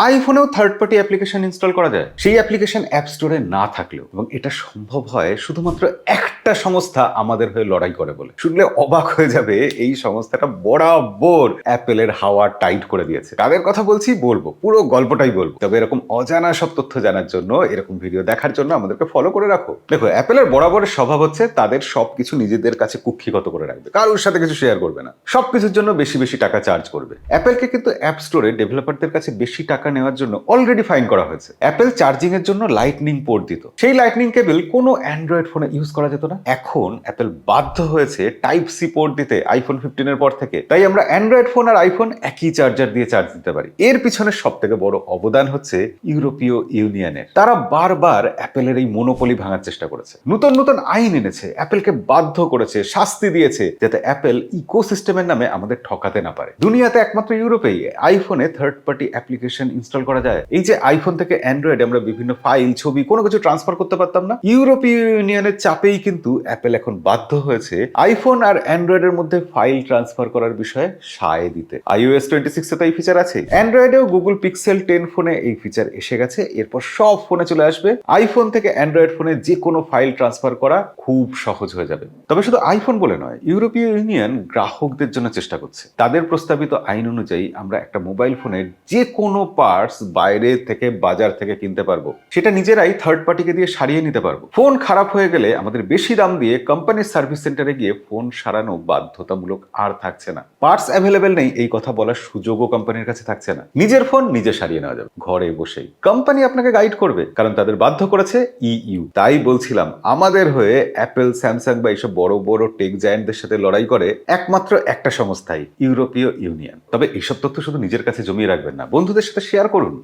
আইফোনেও third party application install করা যায়। সেই অ্যাপ্লিকেশন অ্যাপ স্টোরে না থাকলেও, এবং এটা সম্ভব হয় শুধুমাত্র একটা সংস্থা আমাদের হয়ে লড়াই করে বলে। শুনলে অবাক হয়ে যাবে, এই সংস্থাটা বরাবর অ্যাপেলের হাওয়া টাইট করে দিয়েছে। কাদের কথা বলছি বলবো, পুরো গল্পটাই বলবো। তবে এরকম অজানা সব তথ্য জানার জন্য, এরকম ভিডিও দেখার জন্য আমাদেরকে ফলো করে রাখো। দেখো, অ্যাপেলের বরাবরের স্বভাব হচ্ছে তাদের সবকিছু নিজেদের কাছে কুক্ষিগত করে রাখবে, কারোর সাথে কিছু শেয়ার করবে না, সবকিছুর জন্য বেশি বেশি টাকা চার্জ করবে। অ্যাপেলকে কিন্তু অ্যাপ স্টোরে ডেভেলপারদের কাছে বেশি টাকা নেওয়ার জন্য অলরেডি ফাইন করা হয়েছে। অ্যাপেল চার্জিং এর জন্য লাইটনিং পোর্ট দিত, সেই লাইটনিং কেবল কোনো অ্যান্ড্রয়েড ফোনে ইউজ করা যেত না। এখন অ্যাপেল বাধ্য হয়েছে টাইপ সি পোর্ট দিতে আইফোন 15 এর পর থেকে। তাই আমরা অ্যান্ড্রয়েড ফোন আর আইফোন একই চার্জার দিয়ে চার্জ দিতে পারি। এর পিছনে সব থেকে বড় অবদান হচ্ছে ইউরোপীয় ইউনিয়নের। তারা বারবার অ্যাপেলের এই মনোপলি ভাঙার চেষ্টা করেছে, নতুন নতুন আইন এনেছে, অ্যাপেলকে বাধ্য করেছে, শাস্তি দিয়েছে, যাতে অ্যাপেল ইকোসিস্টেমের নামে আমাদের ঠকাতে না পারে। দুনিয়াতে একমাত্র ইউরোপেই আইফোনে থার্ড পার্টি অ্যাপ্লিকেশন ইনস্টল করা যায়। এই যে আইফোন থেকে অ্যান্ড্রয়েড আমরা বিভিন্ন ফাইল, ছবি, কোনো কিছু ট্রান্সফার করতে পারতাম না, ইউরোপীয় ইউনিয়নের চাপেই কিন্তু অ্যাপেল এখন বাধ্য হয়েছে আইফোন আর অ্যান্ড্রয়েডের মধ্যে ফাইল ট্রান্সফার করার বিষয়ে সায় দিতে। iOS 26 এ তো এই ফিচার আছে, অ্যান্ড্রয়েডেও গুগল পিক্সেল 10 ফোনে এই ফিচার এসে গেছে। এরপর সব ফোনে চলে আসবে। আইফোন থেকে অ্যান্ড্রয়েড ফোনে যে কোনো ফাইল ট্রান্সফার করা খুব সহজ হয়ে যাবে। তবে শুধু আইফোন বলে নয়, ইউরোপীয় ইউনিয়ন গ্রাহকদের জন্য চেষ্টা করছে। তাদের প্রস্তাবিত আইন অনুযায়ী আমরা একটা মোবাইল ফোনের যে কোনো পার্টস বাইরে থেকে, বাজার থেকে কিনতে পারবো, সেটা নিজেরাই থার্ড পার্টিকে দিয়ে সারিয়ে নিতে পারবো। ফোন খারাপ হয়ে গেলে আমাদের বেশি দাম দিয়ে কোম্পানির সার্ভিস সেন্টারে গিয়ে ফোন সারানো বাধ্যতামূলক আর থাকছে না। পার্টস অ্যাভেলেবেল নেই এই কথা বলার সুযোগও কোম্পানির কাছে থাকছে না। নিজের ফোন নিজে সারিয়ে নেওয়া যাবে ঘরে বসেই। কোম্পানি আপনাকে গাইড করবে, কারণ তাদের বাধ্য করেছে ইইউ। তাই বলছিলাম, আমাদের হয়ে অ্যাপেল, স্যামসাং বা এইসব বড় বড় টেক জায়ান্টদের সাথে লড়াই করে একমাত্র একটা সংস্থাই, ইউরোপীয় ইউনিয়ন। তবে এইসব তথ্য শুধু নিজের কাছে জমিয়ে রাখবেন না, বন্ধুদের সাথে শেয়ার করুন।